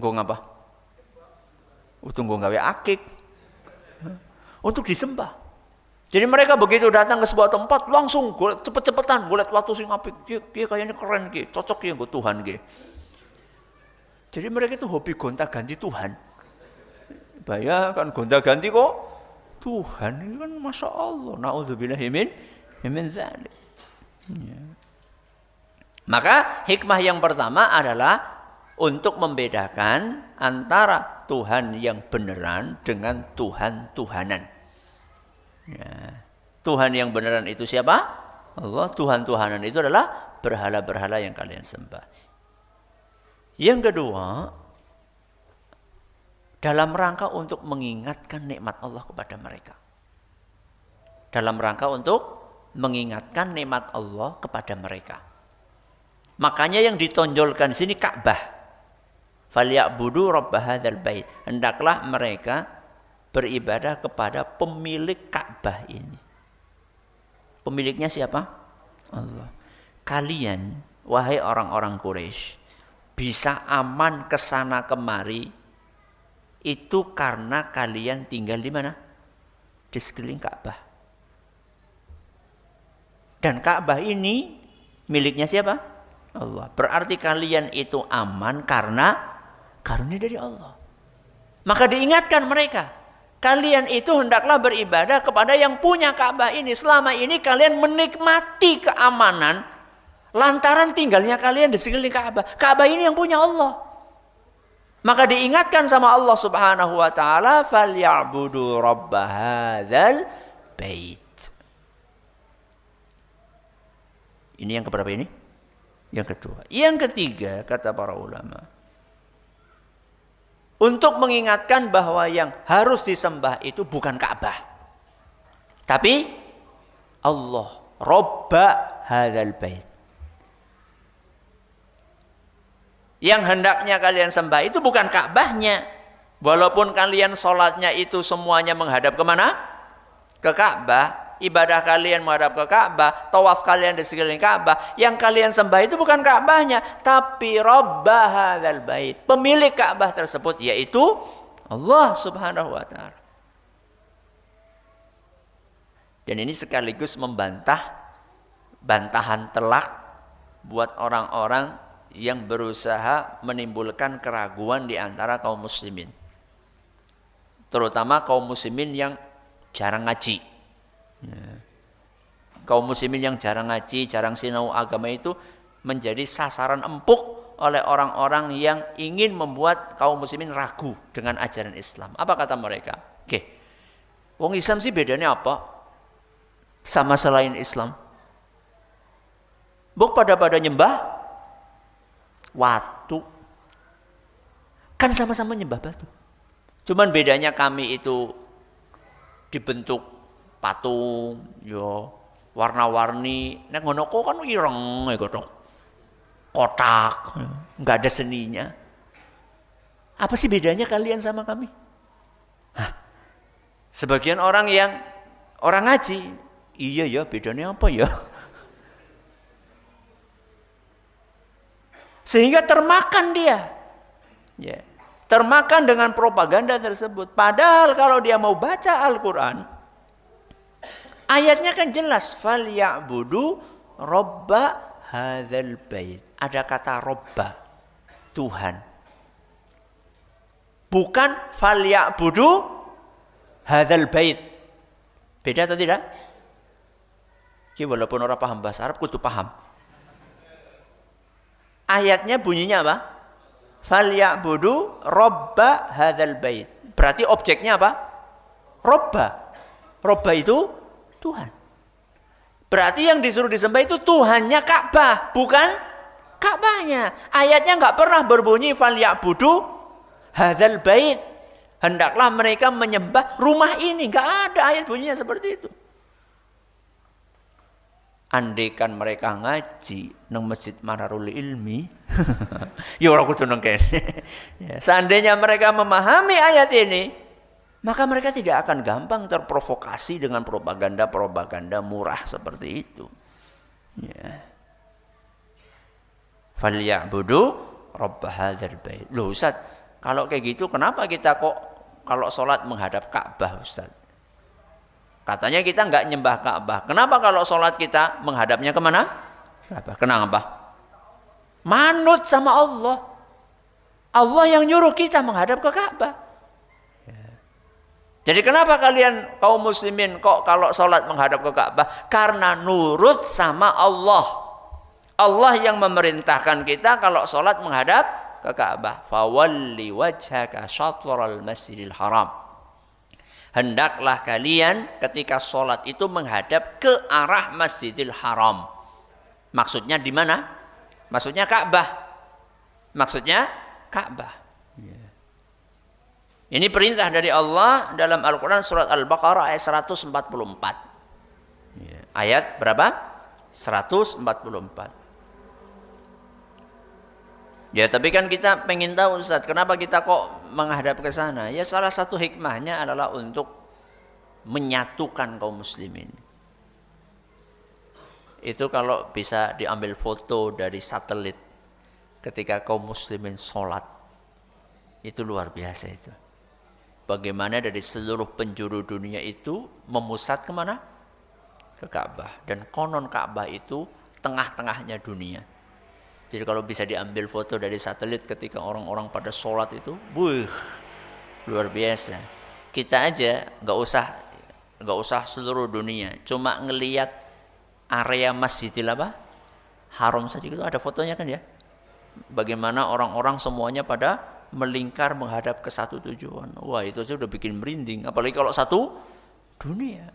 Nggo ngapa? Untuk nggo gawe akik. Untuk disembah. Jadi mereka begitu datang ke sebuah tempat langsung cepet-cepetan golet watu sing apik. Ki kayaknya keren ki, cocok ki nggo Tuhan ki. Jadi mereka itu hobi gonta-ganti Tuhan. Bayangkan gonta-ganti kok Tuhan, itu kan Masya Allah. Na'udzubillahi min dzalik. Ya. Maka hikmah yang pertama adalah untuk membedakan antara Tuhan yang beneran dengan Tuhan-Tuhanan. Ya. Tuhan yang beneran itu siapa? Allah. Tuhan-Tuhanan itu adalah berhala-berhala yang kalian sembah. Yang kedua, dalam rangka untuk mengingatkan nikmat Allah kepada mereka. Dalam rangka untuk mengingatkan nikmat Allah kepada mereka. Makanya yang ditonjolkan di sini Ka'bah. Falyabudu rabb hadzal bait. Hendaklah mereka beribadah kepada pemilik Ka'bah ini. Pemiliknya siapa? Allah. Kalian, wahai orang-orang Quraisy, bisa aman ke sana kemari itu karena kalian tinggal di mana? Di sekeliling Ka'bah. Dan Ka'bah ini miliknya siapa? Allah. Berarti kalian itu aman karena karunia dari Allah. Maka diingatkan mereka, kalian itu hendaklah beribadah kepada yang punya Ka'bah ini. Selama ini kalian menikmati keamanan lantaran tinggalnya kalian di sekeliling Ka'bah. Ka'bah ini yang punya Allah. Maka diingatkan sama Allah Subhanahu wa taala, "Falyabudu rabb hadzal bait." Ini yang keberapa ini? Yang kedua. Yang ketiga, kata para ulama, untuk mengingatkan bahwa yang harus disembah itu bukan Ka'bah, tapi Allah, Rabba hadzal bait. Yang hendaknya kalian sembah itu bukan Ka'bahnya. Walaupun kalian sholatnya itu semuanya menghadap kemana? Ke Ka'bah. Ibadah kalian menghadap ke Ka'bah. Tawaf kalian di sekeliling Ka'bah. Yang kalian sembah itu bukan Ka'bahnya. Tapi Rabbah hadzal bait. Pemilik Ka'bah tersebut yaitu Allah Subhanahu wa ta'ala. Dan ini sekaligus membantah bantahan telak buat orang-orang yang berusaha menimbulkan keraguan di antara kaum muslimin. Terutama kaum muslimin yang jarang ngaji. Kaum muslimin yang jarang ngaji, jarang sinau agama itu menjadi sasaran empuk oleh orang-orang yang ingin membuat kaum muslimin ragu dengan ajaran Islam. Apa kata mereka? Oke, wong Islam sih bedanya apa? Sama selain Islam. Buk pada nyembah watu, kan sama-sama nyembah batu. Cuman bedanya kami itu dibentuk patung, yo warna-warni. Nek ngono kok kan ireng kotak, nggak ada seninya. Apa sih bedanya kalian sama kami? Hah. Sebagian orang yang orang ngaji, iya ya bedanya apa ya? Sehingga termakan dia. Ya. Termakan dengan propaganda tersebut. Padahal kalau dia mau baca Al-Quran, ayatnya kan jelas. Falyabudu robba hadzal bait. Ada kata robba, Tuhan. Bukan falyabudu hadzal bait. Beda atau tidak? Ki walaupun orang paham bahasa Arab, kudu paham. Ayatnya bunyinya apa? Falyabudu robba hadzal bait. Berarti objeknya apa? Robba. Robba itu Tuhan. Berarti yang disuruh disembah itu Tuhannya Ka'bah, bukan Ka'bahnya. Ayatnya nggak pernah berbunyi falyabudu hadzal bait. Hendaklah mereka menyembah rumah ini. Nggak ada ayat bunyinya seperti itu. Andaikan mereka ngaji nang Masjid Manarul Ilmi, ya ora kudu nang kene. Ya, seandainya mereka memahami ayat ini, Maka mereka tidak akan gampang terprovokasi dengan propaganda-propaganda murah seperti itu. Ya. Falyabudu rabb hadzal bait. Loh Ustaz, kalau kayak gitu kenapa kita kok kalau sholat menghadap Ka'bah Ustaz? Katanya kita nggak nyembah Ka'bah. Kenapa kalau sholat kita menghadapnya kemana? Ka'bah. Kenapa? Manut sama Allah. Allah yang nyuruh kita menghadap ke Ka'bah. Jadi kenapa kalian kaum muslimin kok kalau sholat menghadap ke Ka'bah? Karena nurut sama Allah. Allah yang memerintahkan kita kalau sholat menghadap ke Ka'bah. Fawalli wajhaka syatral masjidil haram. Hendaklah kalian ketika sholat itu menghadap ke arah Masjidil Haram. Maksudnya di mana? Maksudnya Ka'bah. Maksudnya Ka'bah. Ini perintah dari Allah dalam Al-Quran surat Al-Baqarah ayat 144. Ayat berapa? 144. Ya tapi kan kita pengen tahu Ustaz, kenapa kita kok menghadap ke sana? Ya salah satu hikmahnya adalah untuk menyatukan kaum muslimin. Itu kalau bisa diambil foto dari satelit ketika kaum muslimin sholat, itu luar biasa itu. Bagaimana dari seluruh penjuru dunia itu memusat kemana? Ke Ka'bah. Dan konon Ka'bah itu tengah-tengahnya dunia. Jadi kalau bisa diambil foto dari satelit ketika orang-orang pada sholat itu, luar biasa. Kita aja nggak usah seluruh dunia, cuma ngelihat area Masjidil Haram saja itu ada fotonya kan ya. Bagaimana orang-orang semuanya pada melingkar menghadap ke satu tujuan. Wah itu aja udah bikin merinding. Apalagi kalau satu dunia.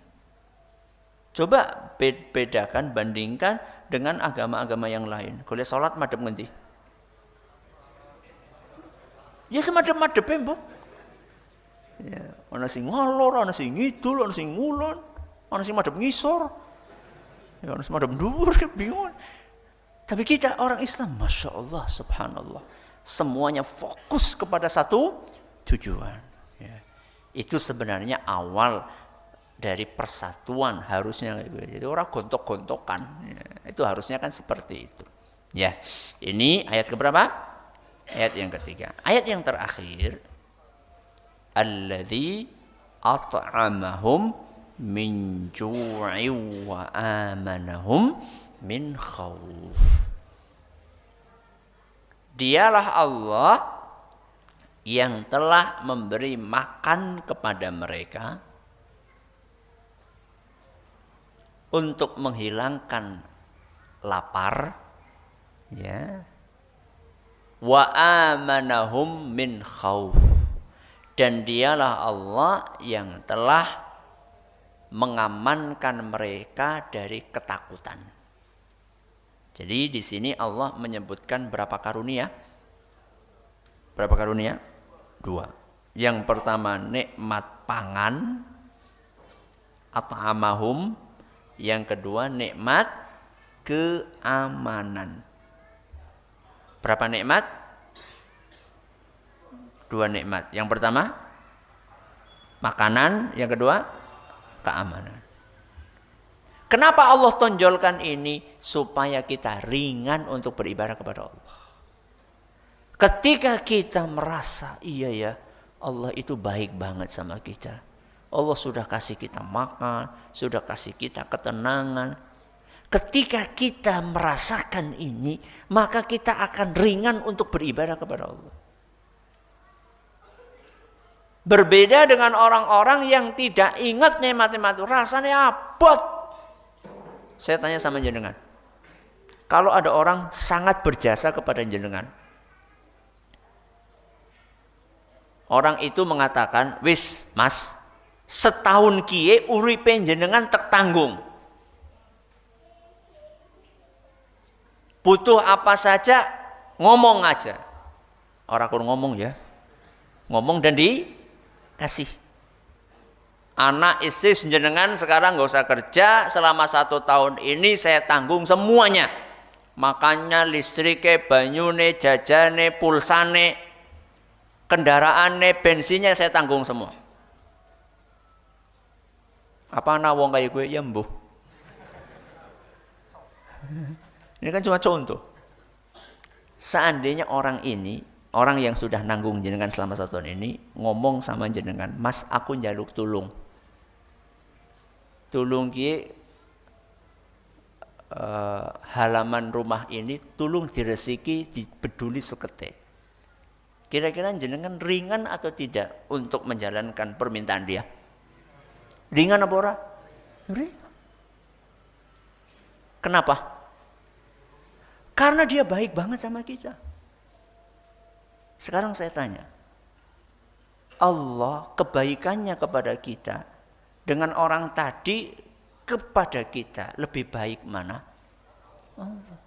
Coba bedakan, bandingkan dengan agama-agama yang lain. Kalau sholat madhep ngendi? Ya semadhep-madhep mbok. Ya, ana sing ngalor, ana sing ngidul, ana sing ngulon, ana sing madhep ngisor. Ya ana sing madhep dhuwur, bingung. Tapi kita orang Islam, Masya Allah, Subhanallah, semuanya fokus kepada satu tujuan. Ya. Itu sebenarnya awal dari persatuan harusnya. Jadi orang gontok-gontokan. Ya. Itu harusnya kan seperti itu. Ya, ini ayat keberapa? Ayat yang ketiga. Ayat yang terakhir, alladzi at'amahum min ju'i wa amanahum min khawf. Dialah Allah yang telah memberi makan kepada mereka untuk menghilangkan lapar, ya, wa amanahum min khawf, dan dialah Allah yang telah mengamankan mereka dari ketakutan. Jadi di sini Allah menyebutkan berapa karunia? Berapa karunia? 2. Yang pertama nikmat pangan, at'amahum. Yang kedua nikmat keamanan. Berapa nikmat? 2 nikmat. Yang pertama makanan, yang kedua keamanan. Kenapa Allah tonjolkan ini? Supaya kita ringan untuk beribadah kepada Allah. Ketika kita merasa iya ya, Allah itu baik banget sama kita. Allah sudah kasih kita makan, sudah kasih kita ketenangan. Ketika kita merasakan ini, maka kita akan ringan untuk beribadah kepada Allah. Berbeda dengan orang-orang yang tidak ingat nikmat-nikmat itu, rasanya abot. Saya tanya sama jenengan, kalau ada orang sangat berjasa kepada jenengan, orang itu mengatakan, wis mas, setahun kie uripe jenengan tertanggung. Butuh apa saja, ngomong aja. Orang kur ngomong ya, ngomong dan dikasih. Anak istri jenengan sekarang nggak usah kerja, selama 1 tahun ini saya tanggung semuanya. Makannya, listriknya, banyune, jajane, pulsane, kendaraannya, bensinnya saya tanggung semua. Apa ana wong kaya gue? Ya mbuh. Ini kan cuma contoh. Seandainya orang ini, orang yang sudah nanggung jenengan selama 1 tahun ini, ngomong sama jenengan, Mas aku njaluk tulung. Tulung ki halaman rumah ini tulung diresiki, dibeduli sekete. Kira-kira jenengan ringan atau tidak untuk menjalankan permintaan dia? Ringan apa ora? Ringan. Kenapa? Karena dia baik banget sama kita. Sekarang saya tanya, Allah kebaikannya kepada kita dengan orang tadi kepada kita lebih baik mana? Allah.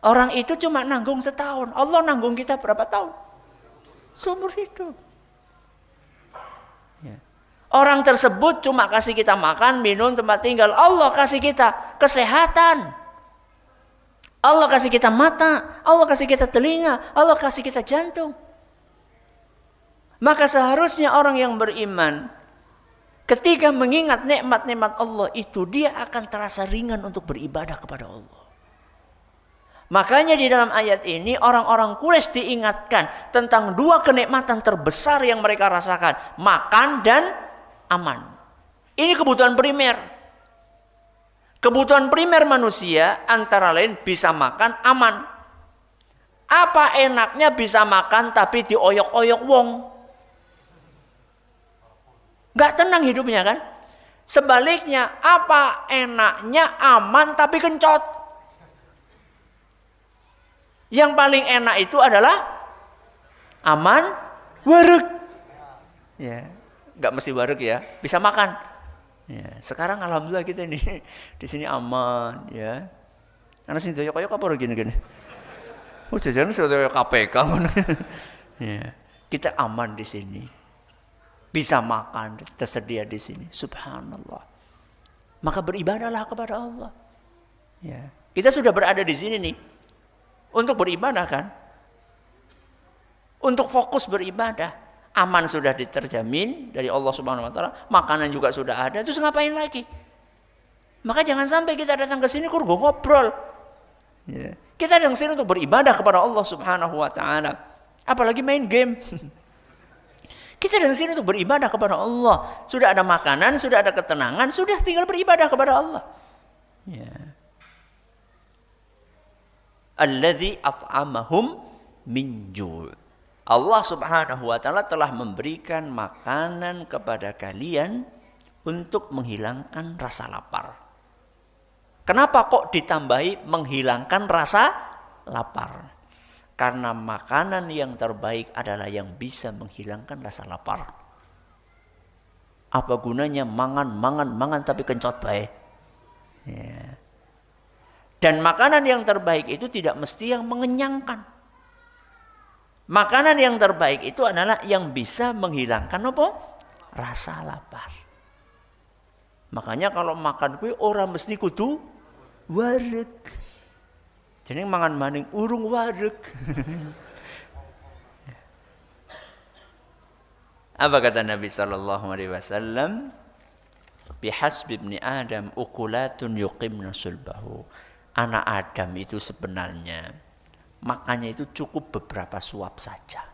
Orang itu cuma nanggung setahun, Allah nanggung kita berapa tahun? Seumur hidup. Ya. Orang tersebut cuma kasih kita makan, minum, tempat tinggal. Allah kasih kita kesehatan. Allah kasih kita mata, Allah kasih kita telinga, Allah kasih kita jantung. Maka seharusnya orang yang beriman ketika mengingat nikmat-nikmat Allah itu, dia akan terasa ringan untuk beribadah kepada Allah. Makanya di dalam ayat ini orang-orang Quraisy diingatkan tentang 2 kenikmatan terbesar yang mereka rasakan, makan dan aman. Ini kebutuhan primer. Kebutuhan primer manusia antara lain bisa makan, aman. Apa enaknya bisa makan tapi dioyok-oyok wong? Gak tenang hidupnya kan? Sebaliknya, apa enaknya aman tapi kencot? Yang paling enak itu adalah aman, wareg. Ya, gak mesti wareg ya, bisa makan. Ya, sekarang alhamdulillah kita ini di sini aman ya. Karena sini doyok-doyok apa gini-gini. Oh, jajan sudah KPK. Ya, kita aman di sini. Bisa makan, tersedia di sini. Subhanallah. Maka beribadahlah kepada Allah. Ya, kita sudah berada di sini nih untuk beribadah kan? Untuk fokus beribadah. Aman sudah diterjamin dari Allah Subhanahu wa taala, makanan juga sudah ada, terus ngapain lagi? Maka jangan sampai kita datang ke sini kurang ngobrol. Ya. Kita datang ke sini untuk beribadah kepada Allah Subhanahu wa taala. Apalagi main game. Kita datang ke sini untuk beribadah kepada Allah. Sudah ada makanan, sudah ada ketenangan, sudah tinggal beribadah kepada Allah. Ya. Alladzi at'amahum min ju'. Allah Subhanahu wa taala telah memberikan makanan kepada kalian untuk menghilangkan rasa lapar. Kenapa kok ditambahi menghilangkan rasa lapar? Karena makanan yang terbaik adalah yang bisa menghilangkan rasa lapar. Apa gunanya mangan tapi kencot bae? Ya. Dan makanan yang terbaik itu tidak mesti yang mengenyangkan. Makanan yang terbaik itu adalah yang bisa menghilangkan apa? Rasa lapar. Makanya kalau makan kuwi ora mesti kudu wareg. Jadi mangan maning urung wareg. Apa kata Nabi sallallahu alaihi wasallam? Bihasbi ibni Adam ukulatun yuqimna sulbahu. Anak Adam itu sebenarnya makannya itu cukup beberapa suap saja.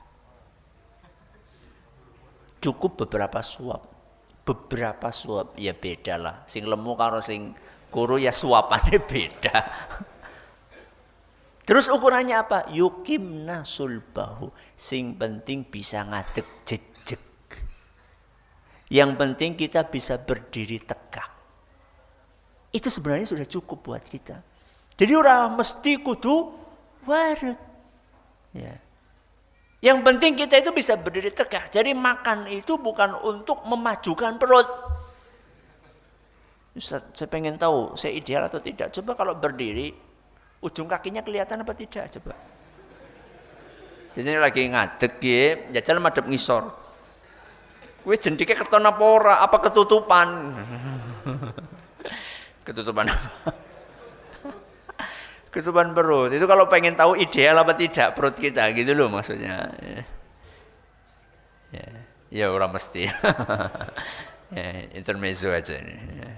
Cukup beberapa suap. Beberapa suap ya beda lah. Sing lemu karo sing kuru ya suapannya beda. Terus ukurannya apa? Yukimna sulbahu. Sing penting bisa ngadeg jejeg. Yang penting kita bisa berdiri tegak. Itu sebenarnya sudah cukup buat kita. Jadi orang mesti kudu wareg. Ya. Yang penting kita itu bisa berdiri tegak. Jadi makan itu bukan untuk memajukan perut. Ustaz, saya pengen tahu saya ideal atau tidak. Coba kalau berdiri, ujung kakinya kelihatan apa tidak? Coba. Jadi lagi ngadeg ya, jajal madhep ngisor. Kowe jendike keton apa ora? Apa ketutupan? Ketutupan apa? Ketutupan perut. Itu kalau pengen tahu ideal apa tidak perut kita, gitu loh maksudnya. Ya orang mesti. Ya, intermezzo aja ini. Ya.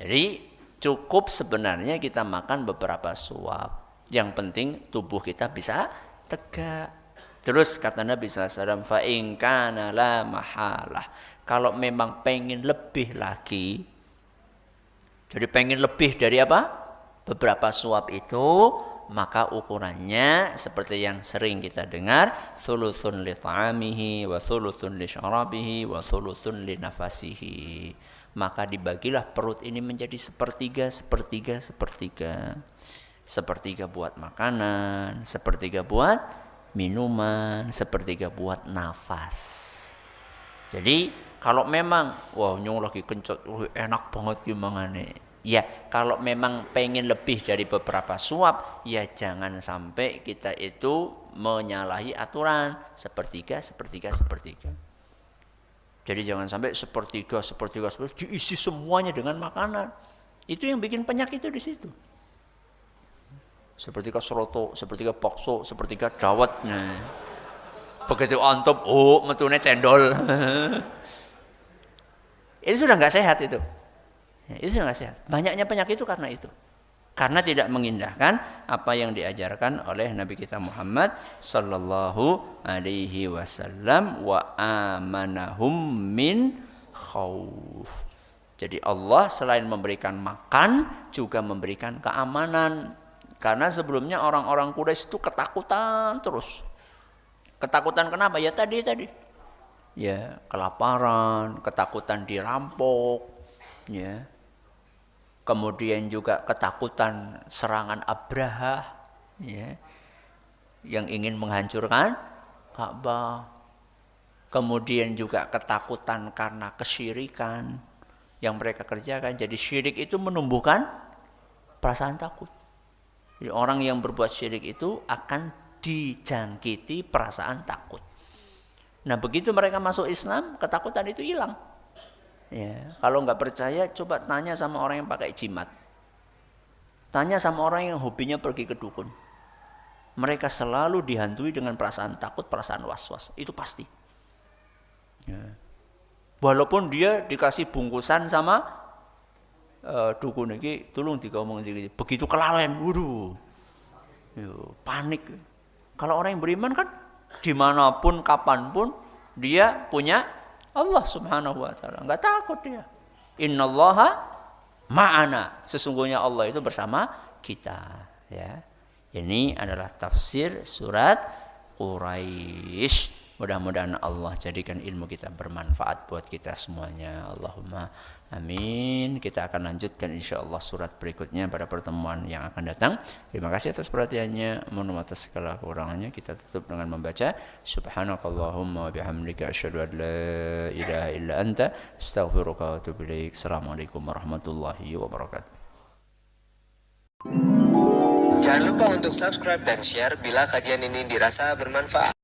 Jadi cukup sebenarnya kita makan beberapa suap. Yang penting tubuh kita bisa tegak. Terus kata Nabi SAW, fa in kana la mahalah. Kalau memang pengen lebih lagi, jadi pengen lebih dari apa? Beberapa suap itu, maka ukurannya seperti yang sering kita dengar, thuluthun li ta'amihi wa thuluthun li syarabihi wa thuluthun li nafasihi. Maka dibagilah perut ini menjadi sepertiga, sepertiga, sepertiga. Sepertiga buat makanan, sepertiga buat minuman, sepertiga buat nafas. Jadi kalau memang wah nyung lagi kencot, enak banget gimana nih. Ya, kalau memang pengen lebih dari beberapa suap, ya jangan sampai kita itu menyalahi aturan sepertiga, sepertiga, sepertiga. Jadi jangan sampai sepertiga, sepertiga, sepertiga diisi semuanya dengan makanan. Itu yang bikin penyakit itu di situ. Sepertiga seroto, sepertiga bakso, sepertiga dawet. Nah, begitu antep, oh metune cendol. Itu sudah nggak sehat itu. Itu sudah nggak sehat. Banyaknya penyakit itu karena itu. Karena tidak mengindahkan apa yang diajarkan oleh Nabi kita Muhammad sallallahu alaihi wasallam wa amanahum min khauf. Jadi Allah selain memberikan makan juga memberikan keamanan. Karena sebelumnya orang-orang Quraisy itu ketakutan terus. Ketakutan kenapa? Ya tadi. Ya, kelaparan, ketakutan dirampok, ya. Kemudian juga ketakutan serangan Abraha, ya, yang ingin menghancurkan Ka'bah. Kemudian juga ketakutan karena kesyirikan yang mereka kerjakan. Jadi syirik itu menumbuhkan perasaan takut. Jadi orang yang berbuat syirik itu akan dijangkiti perasaan takut. Nah begitu mereka masuk Islam, ketakutan itu hilang. Ya, kalau nggak percaya, coba tanya sama orang yang pakai jimat. Tanya sama orang yang hobinya pergi ke dukun. Mereka selalu dihantui dengan perasaan takut, perasaan was-was. Itu pasti. Ya. Walaupun dia dikasih bungkusan sama dukun ini, tolong dikomong dikit. Begitu kelalen, waduh, panik. Kalau orang yang beriman kan, dimanapun, kapanpun, dia punya Allah subhanahu wa ta'ala. Enggak takut dia. Innallaha ma'ana. Sesungguhnya Allah itu bersama kita. Ya. Ini adalah tafsir surat Quraisy. Mudah-mudahan Allah jadikan ilmu kita bermanfaat buat kita semuanya. Allahumma amin. Kita akan lanjutkan insyaallah surat berikutnya pada pertemuan yang akan datang. Terima kasih atas perhatiannya. Mohon maaf atas segala kekurangannya. Kita tutup dengan membaca subhanakallahumma wa bihamdika asyhadu an la ilaha illa anta astaghfiruka wa atubu ilaik. Assalamualaikum warahmatullahi wabarakatuh. Jangan lupa untuk subscribe dan share bila kajian ini dirasa bermanfaat.